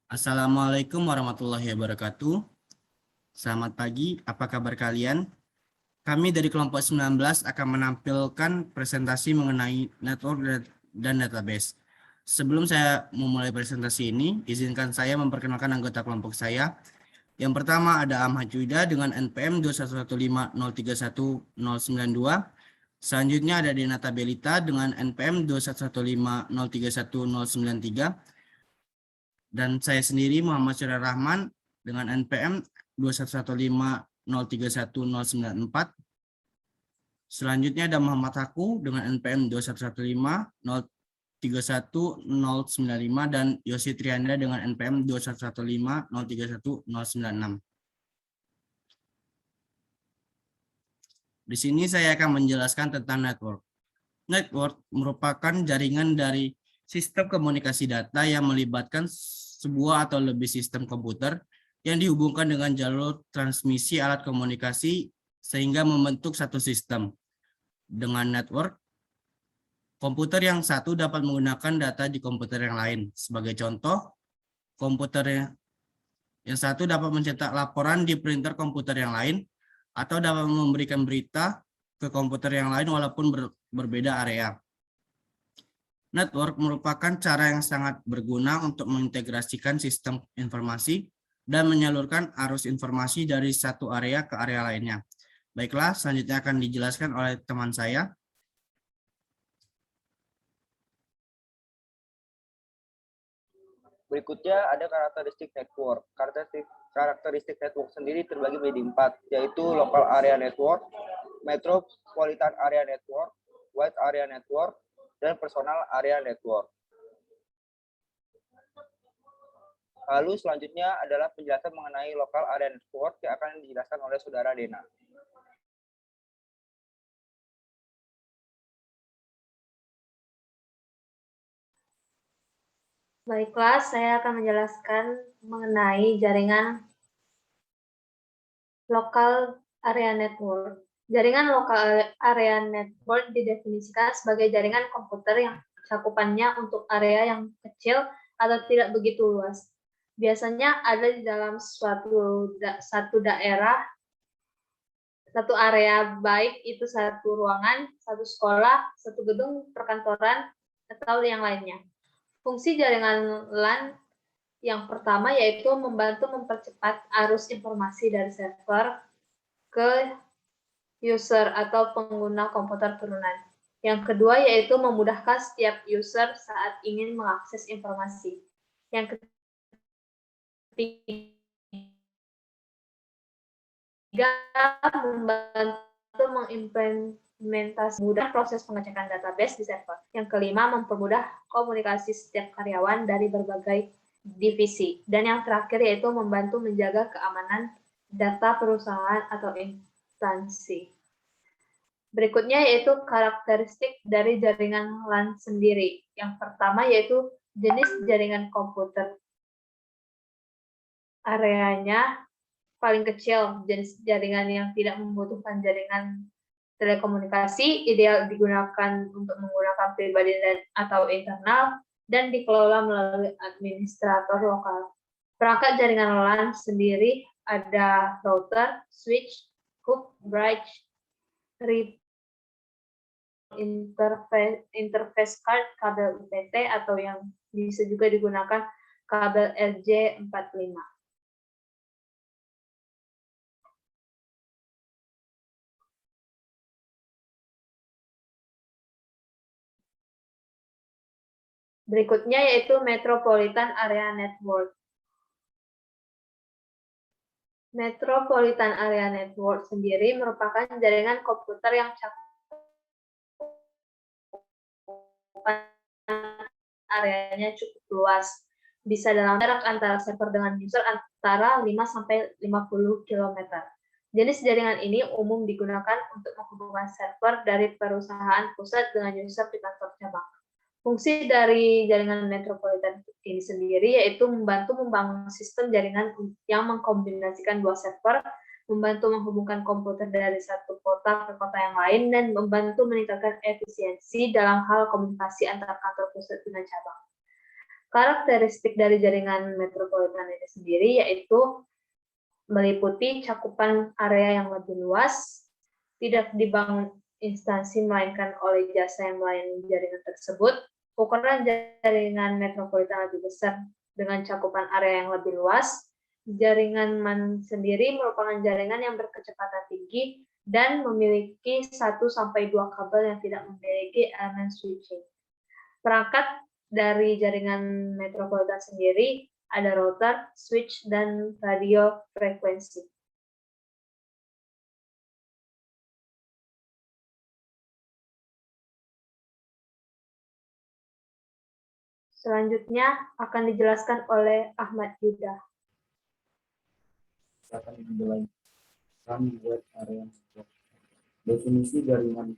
Assalamualaikum warahmatullahi wabarakatuh. Selamat pagi, apa kabar kalian? Kami dari kelompok 19 akan menampilkan presentasi mengenai network dan database. Sebelum saya memulai presentasi ini, izinkan saya memperkenalkan anggota kelompok saya. Yang pertama ada Ahmad Juida dengan NPM 21150319092. Selanjutnya ada Denata Belita dengan NPM 21150319093. Dan saya sendiri Muhammad Surya Rahman dengan NPM 21150319094. Selanjutnya ada Muhammad Haku dengan NPM 21150319095 dan Yosi Trianda dengan NPM 21150319096. Di sini saya akan menjelaskan tentang network. Network merupakan jaringan dari sistem komunikasi data yang melibatkan sebuah atau lebih sistem komputer yang dihubungkan dengan jalur transmisi alat komunikasi sehingga membentuk satu sistem. Dengan network, komputer yang satu dapat menggunakan data di komputer yang lain. Sebagai contoh, komputer yang satu dapat mencetak laporan di printer komputer yang lain atau dapat memberikan berita ke komputer yang lain walaupun berbeda area. Network merupakan cara yang sangat berguna untuk mengintegrasikan sistem informasi dan menyalurkan arus informasi dari satu area ke area lainnya. Baiklah, selanjutnya akan dijelaskan oleh teman saya. Berikutnya ada karakteristik network. Karakteristik network sendiri terbagi menjadi 4, yaitu local area network, metropolitan area network, wide area network, dan personal area network. Lalu selanjutnya adalah penjelasan mengenai local area network yang akan dijelaskan oleh Saudara Dena. Baiklah, saya akan menjelaskan mengenai jaringan local area network. Jaringan local area network didefinisikan sebagai jaringan komputer yang cakupannya untuk area yang kecil atau tidak begitu luas. Biasanya ada di dalam satu daerah, satu area, baik itu satu ruangan, satu sekolah, satu gedung perkantoran, atau yang lainnya. Fungsi jaringan LAN yang pertama yaitu membantu mempercepat arus informasi dari server ke user atau pengguna komputer turunan. Yang kedua yaitu memudahkan setiap user saat ingin mengakses informasi. Yang ketiga, membantu mengimplementasi mudah proses pengecekan database di server. Yang kelima, mempermudah komunikasi setiap karyawan dari berbagai divisi. Dan yang terakhir yaitu membantu menjaga keamanan data perusahaan atau instansi. Berikutnya yaitu karakteristik dari jaringan LAN sendiri. Yang pertama yaitu jenis jaringan komputer. Areanya paling kecil, jenis jaringan yang tidak membutuhkan jaringan telekomunikasi, ideal digunakan untuk menggunakan pribadi atau internal, dan dikelola melalui administrator lokal. Perangkat jaringan LAN sendiri ada router, switch, hub, bridge, interface card, kabel UPT, atau yang bisa juga digunakan kabel RJ45. Berikutnya yaitu Metropolitan Area Network. Metropolitan Area Network sendiri merupakan jaringan komputer yang cakupan areanya cukup luas. Bisa dalam jarak antara server dengan user antara 5-50 km. Jenis jaringan ini umum digunakan untuk menghubungkan server dari perusahaan pusat dengan user di kantor cabang. Fungsi dari jaringan metropolitan ini sendiri yaitu membantu membangun sistem jaringan yang mengkombinasikan dua server, membantu menghubungkan komputer dari satu kota ke kota yang lain, dan membantu meningkatkan efisiensi dalam hal komunikasi antara kantor pusat dengan cabang. Karakteristik dari jaringan metropolitan ini sendiri yaitu meliputi cakupan area yang lebih luas, tidak dibangun instansi melainkan oleh jasa yang melayani jaringan tersebut, ukuran jaringan metropolitan lebih besar dengan cakupan area yang lebih luas, jaringan MAN sendiri merupakan jaringan yang berkecepatan tinggi dan memiliki 1-2 kabel yang tidak memiliki elemen switching. Perangkat dari jaringan metropolitan sendiri ada router, switch, dan radio frekuensi. Selanjutnya akan dijelaskan oleh Ahmad Yuda. Akan menjelaskan web area network. Definisi jaringan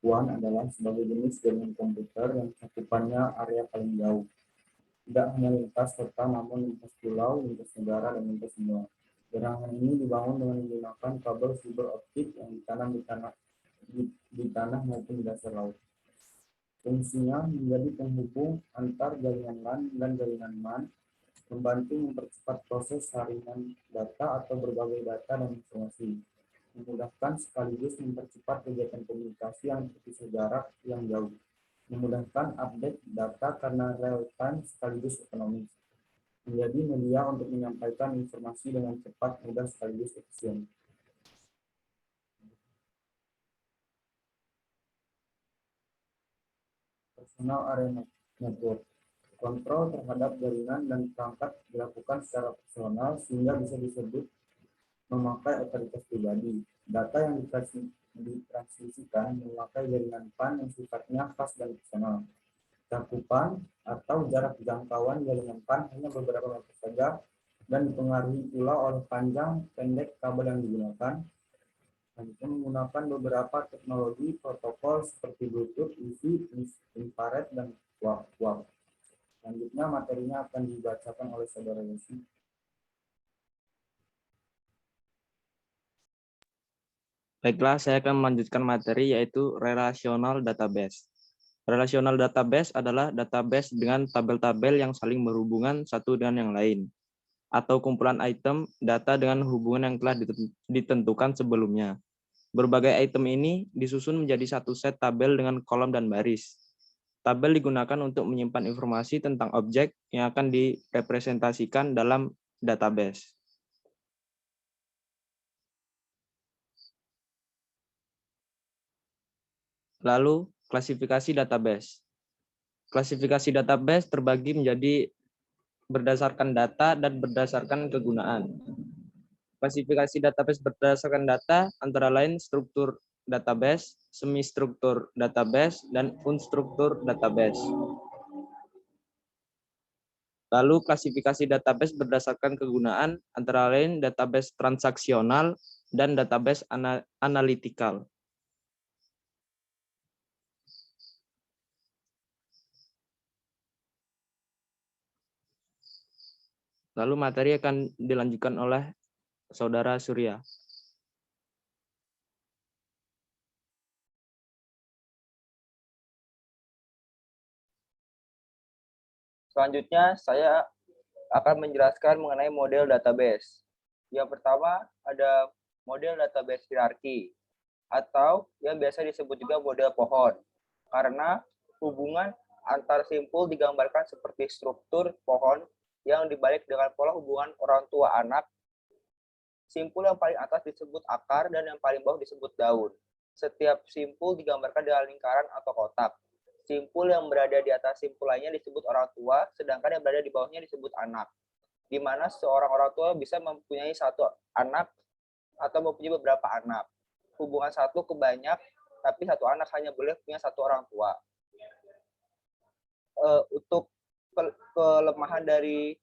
WAN adalah sebagai jenis jaringan komputer yang cakupannya area paling jauh. Tidak hanya lintas kota, namun lintas pulau, lintas negara, dan lintas benua. Jaringan ini dibangun dengan menggunakan kabel fiber optik yang ditanam di tanah maupun di dasar laut. Fungsinya menjadi penghubung antar jaringan LAN dan jaringan MAN, membantu mempercepat proses saringan data atau berbagai data dan informasi, memudahkan sekaligus mempercepat kegiatan komunikasi yang terpisah jarak yang jauh, memudahkan update data karena real time sekaligus ekonomis, menjadi media untuk menyampaikan informasi dengan cepat, mudah sekaligus efisien. Personal area network. Kontrol terhadap jaringan dan perangkat dilakukan secara personal sehingga bisa disebut memakai otoritas pribadi. Data yang ditransmisikan memakai jaringan PAN yang sifatnya khas dan personal. Cakupan atau jarak jangkauan jaringan PAN hanya beberapa meter saja dan dipengaruhi pula oleh panjang pendek kabel yang digunakan. Selanjutnya menggunakan beberapa teknologi protokol seperti Bluetooth, Wi-Fi, infrared, dan WAP. Selanjutnya materinya akan dibacakan oleh saudara Yosi. Baiklah, saya akan melanjutkan materi yaitu relational database. Relational database adalah database dengan tabel-tabel yang saling berhubungan satu dengan yang lain, atau kumpulan item data dengan hubungan yang telah ditentukan sebelumnya. Berbagai item ini disusun menjadi satu set tabel dengan kolom dan baris. Tabel digunakan untuk menyimpan informasi tentang objek yang akan direpresentasikan dalam database. Lalu, klasifikasi database. Klasifikasi database terbagi menjadi berdasarkan data dan berdasarkan kegunaan. Klasifikasi database berdasarkan data antara lain struktur database, semi-struktur database, dan unstruktur database. Lalu klasifikasi database berdasarkan kegunaan antara lain database transaksional dan database analytical. Lalu materi akan dilanjutkan oleh Saudara Surya. Selanjutnya, saya akan menjelaskan mengenai model database. Yang pertama, ada model database hierarki, atau yang biasa disebut juga model pohon, karena hubungan antar simpul digambarkan seperti struktur pohon yang dibalik dengan pola hubungan orang tua anak. Simpul yang paling atas disebut akar dan yang paling bawah disebut daun. Setiap simpul digambarkan dengan lingkaran atau kotak. Simpul yang berada di atas simpul lainnya disebut orang tua, sedangkan yang berada di bawahnya disebut anak. Di mana seorang orang tua bisa mempunyai satu anak atau mempunyai beberapa anak. Hubungan satu ke banyak, tapi satu anak hanya boleh punya satu orang tua. Untuk kelemahan dari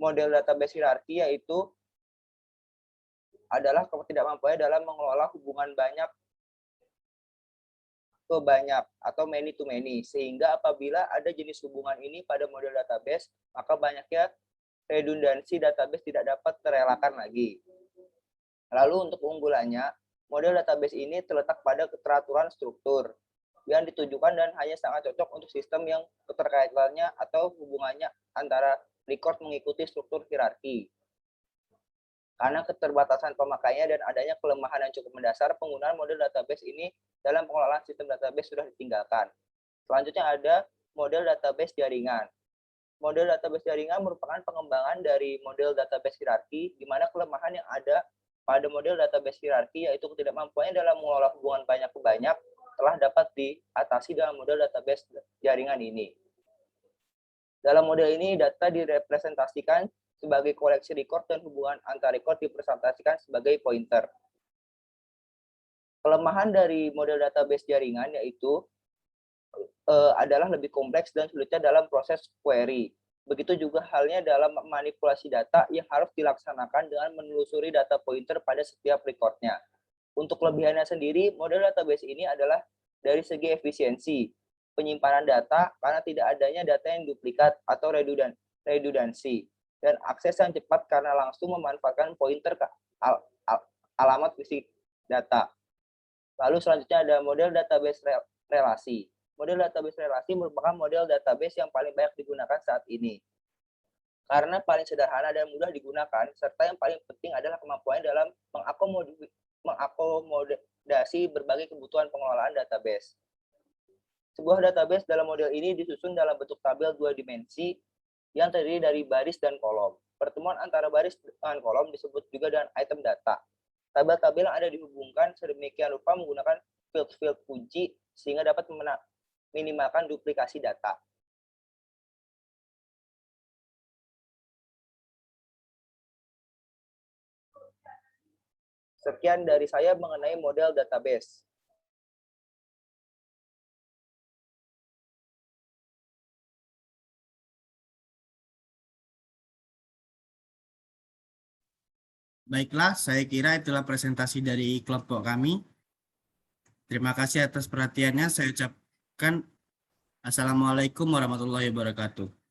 model database hierarki yaitu adalah ketidakmampuannya dalam mengelola hubungan banyak ke banyak atau many to many, sehingga apabila ada jenis hubungan ini pada model database, maka banyaknya redundansi database tidak dapat terelakkan lagi. Lalu untuk keunggulannya, model database ini terletak pada keteraturan struktur. yang ditujukan dan hanya sangat cocok untuk sistem yang keterkaitannya atau hubungannya antara record mengikuti struktur hierarki. Karena keterbatasan pemakaiannya dan adanya kelemahan yang cukup mendasar, penggunaan model database ini dalam pengelolaan sistem database sudah ditinggalkan. Selanjutnya ada model database jaringan. Model database jaringan merupakan pengembangan dari model database hierarki, di mana kelemahan yang ada pada model database hierarki yaitu ketidakmampuannya dalam mengelola hubungan banyak ke banyak telah dapat diatasi dalam model database jaringan ini. Dalam model ini, data direpresentasikan sebagai koleksi record dan hubungan antar record dipresentasikan sebagai pointer. Kelemahan dari model database jaringan yaitu adalah lebih kompleks dan sulitnya dalam proses query. Begitu juga halnya dalam manipulasi data yang harus dilaksanakan dengan menelusuri data pointer pada setiap recordnya. Untuk kelebihannya sendiri, model database ini adalah dari segi efisiensi penyimpanan data karena tidak adanya data yang duplikat atau redundansi, dan akses yang cepat karena langsung memanfaatkan pointer ke alamat fisik data. Lalu selanjutnya ada model database relasi. Model database relasi merupakan model database yang paling banyak digunakan saat ini. Karena paling sederhana dan mudah digunakan, serta yang paling penting adalah kemampuannya dalam mengakomodasi berbagai kebutuhan pengelolaan database. Sebuah database dalam model ini disusun dalam bentuk tabel 2 dimensi yang terdiri dari baris dan kolom. Pertemuan antara baris dengan kolom disebut juga dengan item data. Tabel-tabel yang ada dihubungkan sedemikian rupa menggunakan field-field kunci sehingga dapat minimalkan duplikasi data. Sekian dari saya mengenai model database. Baiklah, saya kira itulah presentasi dari kelompok kami. Terima kasih atas perhatiannya. Saya ucapkan Assalamualaikum warahmatullahi wabarakatuh.